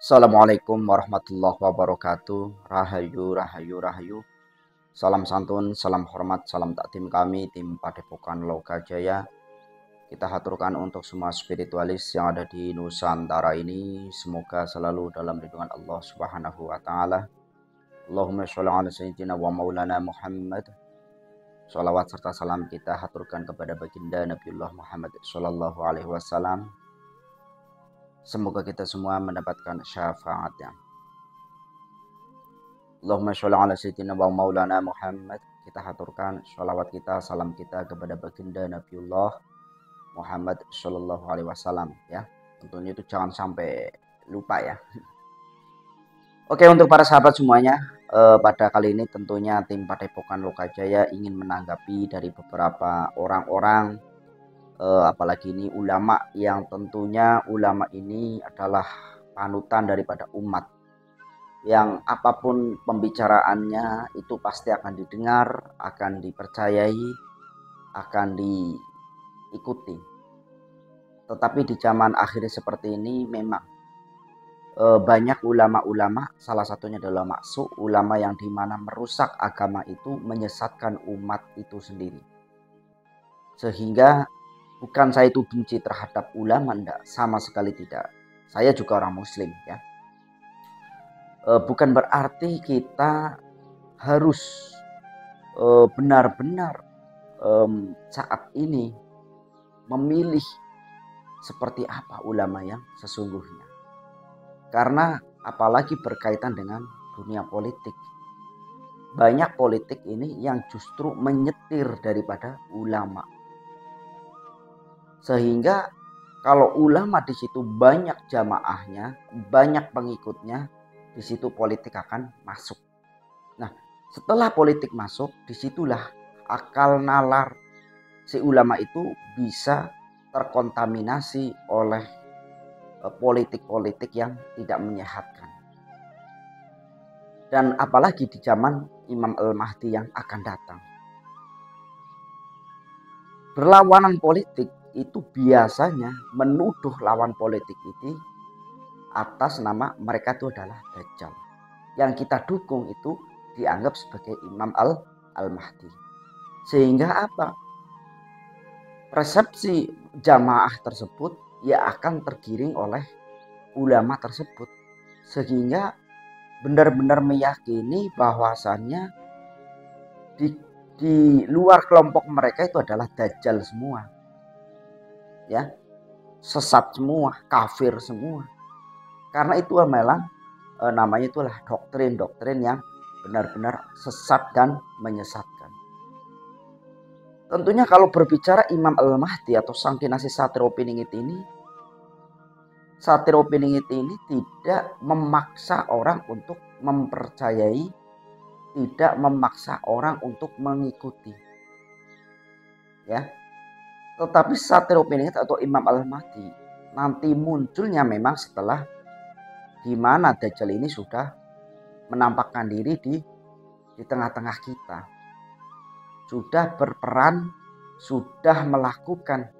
Assalamualaikum warahmatullahi wabarakatuh. Rahayu, rahayu, rahayu. Salam santun, salam hormat, salam takdim kami tim Padepokan Lokajaya. Kita haturkan untuk semua spiritualis yang ada di Nusantara ini. Semoga selalu dalam lindungan Allah Subhanahu wa taala. Allahumma sholli ala sayyidina wa maulana Muhammad. Sholawat serta salam kita haturkan kepada baginda Nabiullah Muhammad sallallahu alaihi wasallam. Semoga kita semua mendapatkan syafaatnya. Allahumma sholli ala sayyidina wa maulana Muhammad. Kita haturkan sholawat kita, salam kita kepada baginda Nabiullah Muhammad sallallahu alaihi wasallam ya. Tentunya itu jangan sampai lupa ya. Oke, untuk para sahabat semuanya, pada kali ini tentunya tim Padepokan Lokajaya ingin menanggapi dari beberapa orang-orang, apalagi ini ulama yang tentunya ulama ini adalah panutan daripada umat, yang apapun pembicaraannya itu pasti akan didengar, akan dipercayai, akan diikuti. Tetapi di zaman akhir seperti ini memang banyak ulama-ulama, salah satunya adalah maksud ulama yang dimana merusak agama itu, menyesatkan umat itu sendiri. Sehingga bukan saya itu benci terhadap ulama, enggak, sama sekali tidak. Saya juga orang muslim ya. Bukan berarti kita harus benar-benar saat ini memilih seperti apa ulama yang sesungguhnya. Karena apalagi berkaitan dengan dunia politik. Banyak politik ini yang justru menyetir daripada ulama. Sehingga kalau ulama di situ banyak jamaahnya, banyak pengikutnya, di situ politik akan masuk. Nah, setelah politik masuk, disitulah akal nalar si ulama itu bisa terkontaminasi oleh politik-politik yang tidak menyehatkan. Dan apalagi di zaman Imam Al-Mahdi yang akan datang. Berlawanan politik itu biasanya menuduh lawan politik itu atas nama mereka itu adalah Dajjal. Yang kita dukung itu dianggap sebagai Imam Al-Mahdi. Sehingga apa? Persepsi jamaah tersebut ya akan tergiring oleh ulama tersebut. Sehingga benar-benar meyakini bahwasannya di luar kelompok mereka itu adalah Dajjal semua. Ya, sesat semua, kafir semua. Karena itu memang namanya itulah doktrin-doktrin yang benar-benar sesat dan menyesatkan. Tentunya kalau berbicara Imam Al-Mahdi atau Sang Kinasih Satrio Piningit ini, Satrio Piningit ini tidak memaksa orang untuk mempercayai, tidak memaksa orang untuk mengikuti. Ya. Tetapi Satrio Piningit atau Imam Al-Mahdi nanti munculnya memang setelah di mana Dajjal ini sudah menampakkan diri di tengah-tengah kita. Sudah berperan, sudah melakukan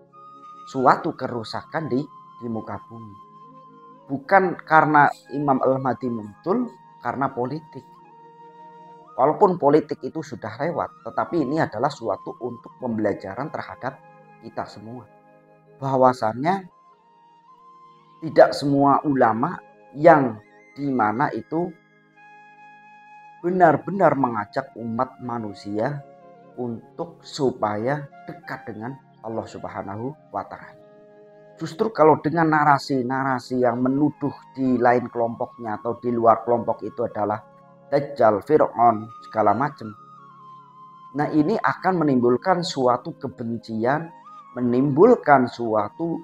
suatu kerusakan di muka bumi. Bukan karena Imam Al-Mahdi muncul karena politik. Walaupun politik itu sudah lewat, tetapi ini adalah suatu untuk pembelajaran terhadap kita semua. Bahwasannya tidak semua ulama yang dimana itu benar-benar mengajak umat manusia untuk supaya dekat dengan Allah Subhanahu wa taala. Justru kalau dengan narasi-narasi yang menuduh di lain kelompoknya atau di luar kelompok itu adalah Dajjal, Fir'aun, segala macam. Nah, ini akan menimbulkan suatu kebencian, menimbulkan suatu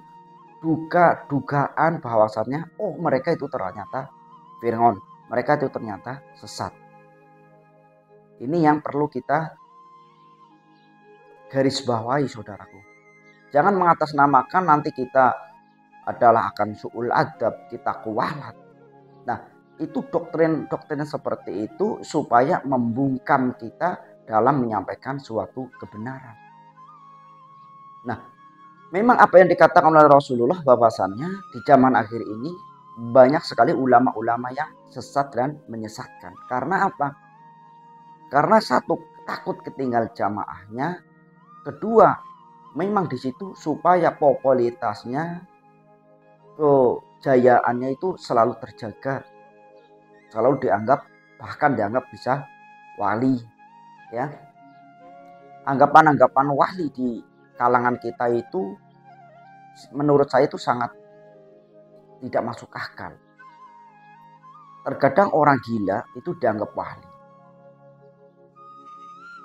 dugaan bahwasannya mereka itu ternyata Fir'aun, mereka itu ternyata sesat. Ini yang perlu kita garis bawahi, saudaraku. Jangan mengatasnamakan nanti kita adalah akan su'ul adab, kita kualat. Nah, itu doktrin seperti itu supaya membungkam kita dalam menyampaikan suatu kebenaran. Nah, memang apa yang dikatakan oleh Rasulullah bahwasannya di zaman akhir ini banyak sekali ulama-ulama yang sesat dan menyesatkan. Karena apa? Karena satu, takut ketinggal jamaahnya. Kedua, memang di situ supaya popularitasnya, kejayaannya itu selalu terjaga, selalu dianggap, bahkan dianggap bisa wali, ya. Anggapan-anggapan wali di kalangan kita itu menurut saya itu sangat tidak masuk akal. Terkadang orang gila itu dianggap wali.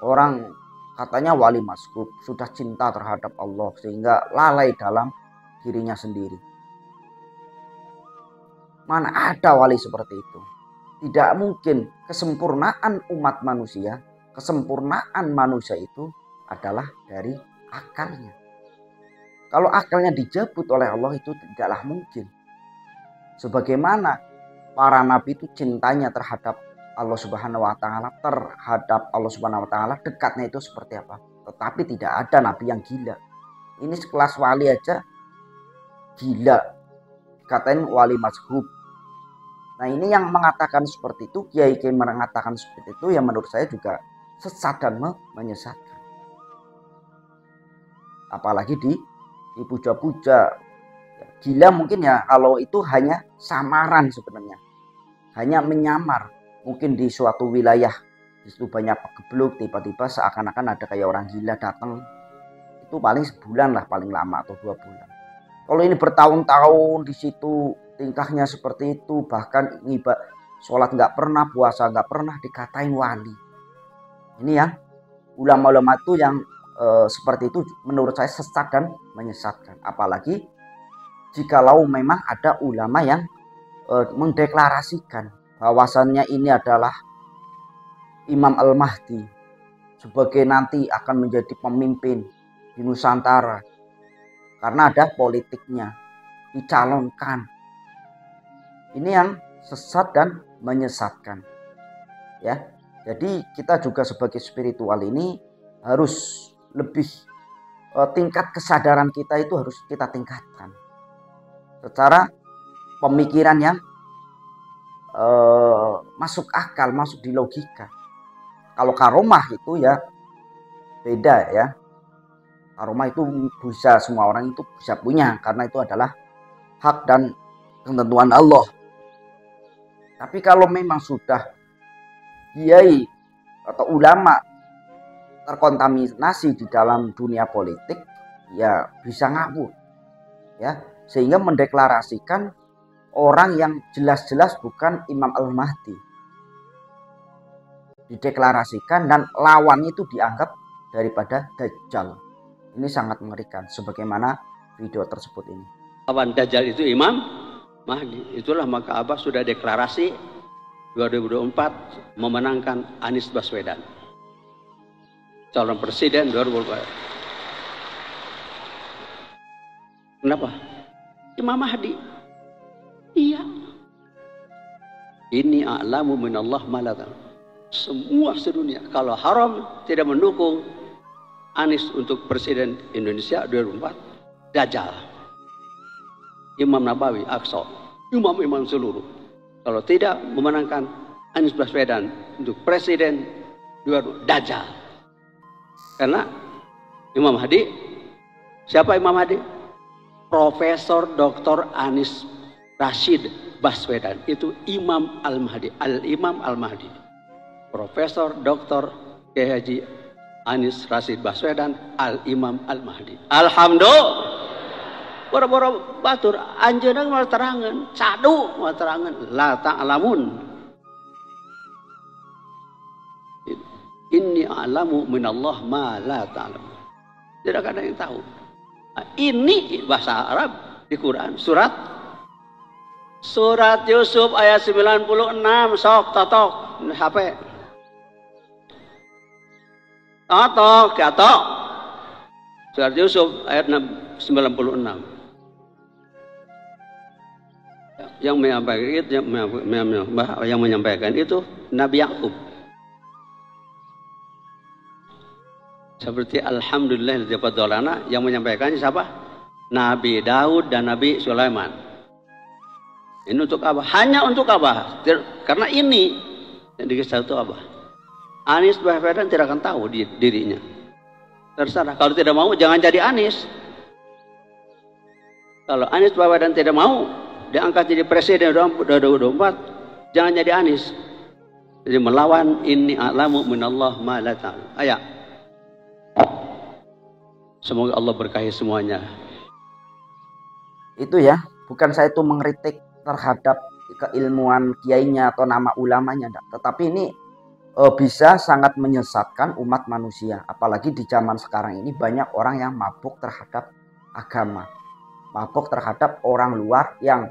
Orang katanya wali masbuk, sudah cinta terhadap Allah sehingga lalai dalam dirinya sendiri. Mana ada wali seperti itu? Tidak mungkin. Kesempurnaan umat manusia, kesempurnaan manusia itu adalah dari akalnya. Kalau akalnya dijabut oleh Allah itu tidaklah mungkin. Sebagaimana para nabi itu cintanya terhadap Allah Subhanahu wa taala, terhadap Allah Subhanahu wa taala, dekatnya itu seperti apa? Tetapi tidak ada nabi yang gila. Ini sekelas wali aja gila, dikatain wali mazhub. Nah, ini yang mengatakan seperti itu, kiai-kiai mengatakan seperti itu, yang menurut saya juga sesat dan menyesatkan. Apalagi dipuja-puja. Gila mungkin ya kalau itu hanya samaran sebenarnya, hanya menyamar. Mungkin di suatu wilayah di situ banyak pegebluk, tiba-tiba seakan-akan ada kayak orang gila datang, itu paling sebulan lah paling lama atau 2 bulan. Kalau ini bertahun-tahun di situ tingkahnya seperti itu, bahkan sholat nggak pernah, puasa nggak pernah, dikatain wali. Ini yang ulama-ulama itu yang seperti itu menurut saya sesat dan menyesatkan. Apalagi jikalau memang ada ulama yang mendeklarasikan bahwasannya ini adalah Imam Al-Mahdi sebagai nanti akan menjadi pemimpin di Nusantara karena ada politiknya, dicalonkan. Ini yang sesat dan menyesatkan, ya. Jadi kita juga sebagai spiritual ini harus lebih tingkat kesadaran kita itu harus kita tingkatkan secara pemikiran yang masuk akal, masuk di logika. Kalau karomah itu ya beda ya. Karomah itu bisa, semua orang itu bisa punya karena itu adalah hak dan ketentuan Allah. Tapi kalau memang sudah kiai atau ulama terkontaminasi di dalam dunia politik, ya bisa ngawur, ya, sehingga mendeklarasikan orang yang jelas-jelas bukan Imam Al-Mahdi, dideklarasikan dan lawannya itu dianggap daripada Dajjal. Ini sangat mengerikan sebagaimana video tersebut ini. Lawan Dajjal itu Imam Mahdi. Itulah maka Abah sudah deklarasi 2024 memenangkan Anies Baswedan calon presiden 2024. Kenapa? Imam Mahdi. Iya. Ini a'lamu minallah malatan. Semua sedunia kalau haram tidak mendukung Anies untuk presiden Indonesia 2024, Dajjal. Imam Nabawi, Aqsa, imam-imam seluruh. Kalau tidak memenangkan Anies Baswedan untuk presiden 2024, Dajjal. Karena Imam Mahdi, siapa Imam Mahdi? Profesor Dr. Anies Rashid Baswedan, itu Imam Al-Mahdi, Al-Imam Al-Mahdi. Profesor Dr. Haji Anies Rashid Baswedan, Al-Imam Al-Mahdi. Alhamdulillah. Boro-boro batur anjeunna mah terangan, cadu mah terangan, la ta'lamun. Inni a'lamu minallah ma la ta'lamun. Tidak ada yang tahu. Nah, ini bahasa Arab di Quran surat Yusuf ayat 96, sok totok HP. Totok. Surat Yusuf ayat 96. Yang menyampaikan itu Nabi Yakub. Seperti alhamdulillah dzafadolana, yang menyampaikannya siapa? Nabi Daud dan Nabi Sulaiman. Ini untuk apa? Hanya untuk apa? Karena ini yang dikisah itu apa? Anies Baswedan tidak akan tahu dirinya. Terserah. Kalau tidak mau, jangan jadi Anies. Kalau Anies Baswedan tidak mau diangkat jadi presiden 2024, jangan jadi Anies. Jadi melawan inni a'lamu minallah ma la ta'lam. Ayat. Semoga Allah berkahi semuanya. Itu ya, bukan saya itu mengkritik terhadap keilmuan kiainya atau nama ulamanya, enggak. Tetapi ini bisa sangat menyesatkan umat manusia. Apalagi di zaman sekarang ini banyak orang yang mabuk terhadap agama, mabuk terhadap orang luar yang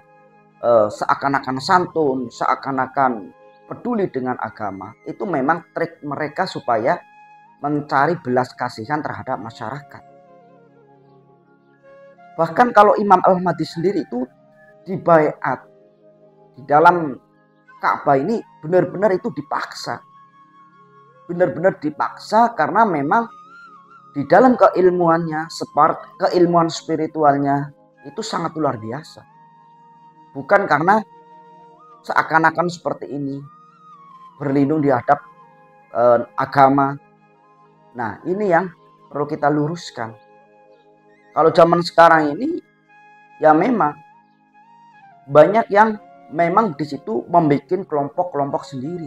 seakan-akan santun, seakan-akan peduli dengan agama. Itu memang trik mereka supaya mencari belas kasihan terhadap masyarakat. Bahkan kalau Imam Al-Mahdi sendiri itu di baiat di dalam Ka'bah ini benar-benar itu dipaksa. Benar-benar dipaksa karena memang di dalam keilmuannya, keilmuan spiritualnya itu sangat luar biasa. Bukan karena seakan-akan seperti ini berlindung di hadap agama. Nah, ini yang perlu kita luruskan. Kalau zaman sekarang ini ya memang banyak yang memang di situ membuat kelompok-kelompok sendiri.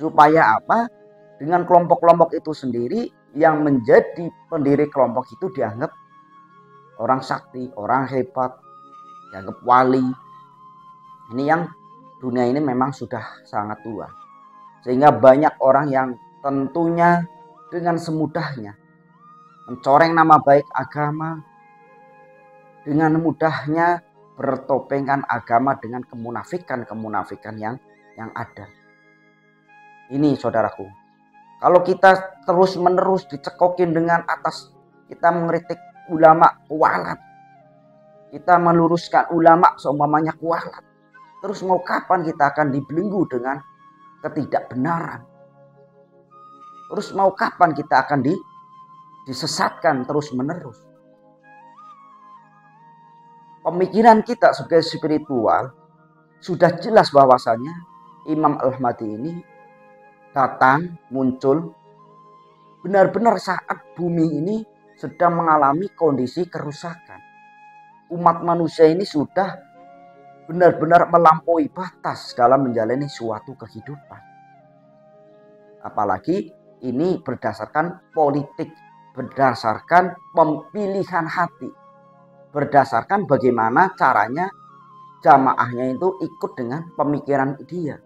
Supaya apa? Dengan kelompok-kelompok itu sendiri yang menjadi pendiri kelompok itu dianggap orang sakti, orang hebat, dianggap wali. Ini yang dunia ini memang sudah sangat tua. Sehingga banyak orang yang tentunya dengan semudahnya mencoreng nama baik agama, dengan mudahnya bertopengkan agama dengan kemunafikan yang ada. Ini saudaraku, kalau kita terus-menerus dicekokin dengan atas, kita mengkritik ulama kualat, kita meluruskan ulama seumpamanya kualat, terus mau kapan kita akan dibelenggu dengan ketidakbenaran? Terus mau kapan kita akan disesatkan terus-menerus? Pemikiran kita sebagai spiritual sudah jelas bahwasanya Imam Al-Mahdi ini datang, muncul benar-benar saat bumi ini sedang mengalami kondisi kerusakan. Umat manusia ini sudah benar-benar melampaui batas dalam menjalani suatu kehidupan. Apalagi ini berdasarkan politik, berdasarkan pemilihan hati, berdasarkan bagaimana caranya jamaahnya itu ikut dengan pemikiran dia.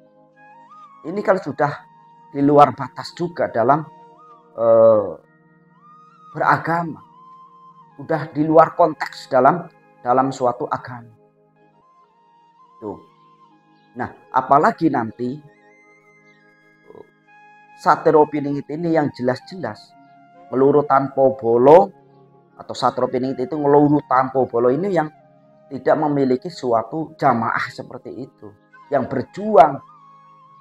Ini kan sudah di luar batas juga dalam beragama, sudah di luar konteks dalam suatu agama. Tuh. Nah, apalagi nanti Satrio Piningit ini yang jelas-jelas ngeluru tanpa bolo, atau Satrio Piningit itu ngeluru tanpa bolo ini yang tidak memiliki suatu jamaah seperti itu, yang berjuang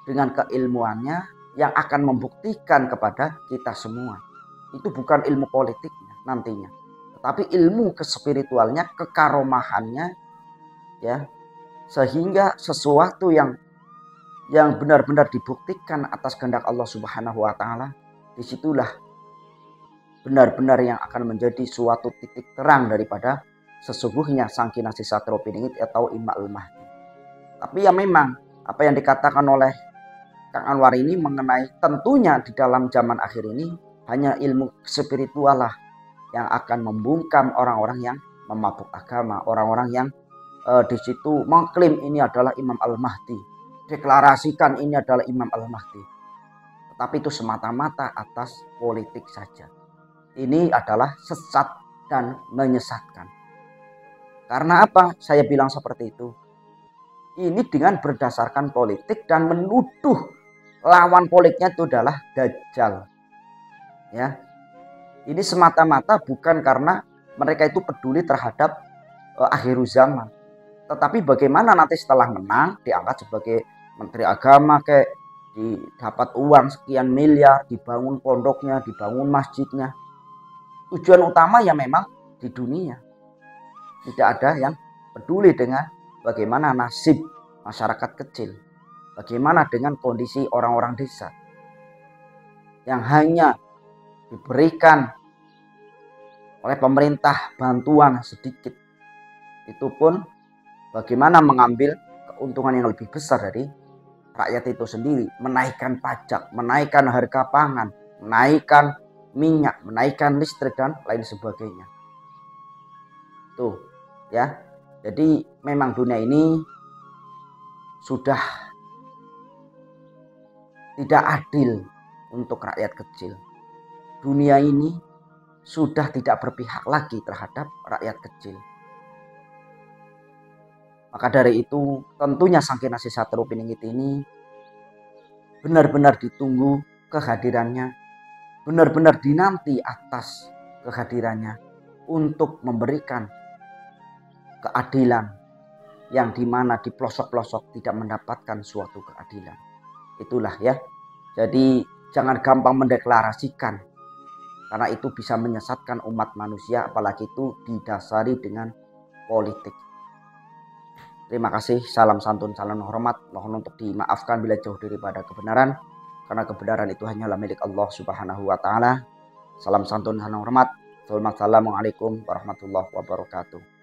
dengan keilmuannya yang akan membuktikan kepada kita semua itu bukan ilmu politiknya nantinya, tetapi ilmu kespiritualnya, kekaromahannya, ya, sehingga sesuatu yang benar-benar dibuktikan atas kehendak Allah Subhanahu wa taala, disitulah benar-benar yang akan menjadi suatu titik terang daripada sesungguhnya Sang Kinasih Satrio Piningit atau Imam Al-Mahdi. Tapi ya memang apa yang dikatakan oleh Kang Anwar ini mengenai tentunya di dalam zaman akhir ini hanya ilmu spiritual lah yang akan membungkam orang-orang yang memabuk agama, orang-orang yang di situ mengklaim ini adalah Imam Al-Mahdi, deklarasikan ini adalah Imam Al-Mahdi. Tetapi itu semata-mata atas politik saja. Ini adalah sesat dan menyesatkan. Karena apa? Saya bilang seperti itu. Ini dengan berdasarkan politik dan menuduh lawan politiknya itu adalah Dajjal. Ya. Ini semata-mata bukan karena mereka itu peduli terhadap akhir zaman. Tetapi bagaimana nanti setelah menang diangkat sebagai menteri agama, kayak didapat uang sekian miliar, dibangun pondoknya, dibangun masjidnya. Tujuan utama ya memang di dunia. Tidak ada yang peduli dengan bagaimana nasib masyarakat kecil, bagaimana dengan kondisi orang-orang desa yang hanya diberikan oleh pemerintah bantuan sedikit. Itu pun bagaimana mengambil keuntungan yang lebih besar dari rakyat itu sendiri, menaikkan pajak, menaikkan harga pangan, menaikkan minyak, menaikkan listrik dan lain sebagainya. Tuh, ya. Jadi memang dunia ini sudah tidak adil untuk rakyat kecil. Dunia ini sudah tidak berpihak lagi terhadap rakyat kecil. Maka dari itu tentunya Sangkin Nasi Satrio Piningit ini benar-benar ditunggu kehadirannya, benar-benar dinanti atas kehadirannya untuk memberikan keadilan yang dimana di pelosok-pelosok tidak mendapatkan suatu keadilan. Itulah ya. Jadi jangan gampang mendeklarasikan, karena itu bisa menyesatkan umat manusia, apalagi itu didasari dengan politik. Terima kasih, salam santun, salam hormat. Mohon untuk dimaafkan bila jauh daripada kebenaran, karena kebenaran itu hanyalah milik Allah Subhanahu wa taala. Salam santun, salam hormat. Assalamualaikum warahmatullahi wabarakatuh.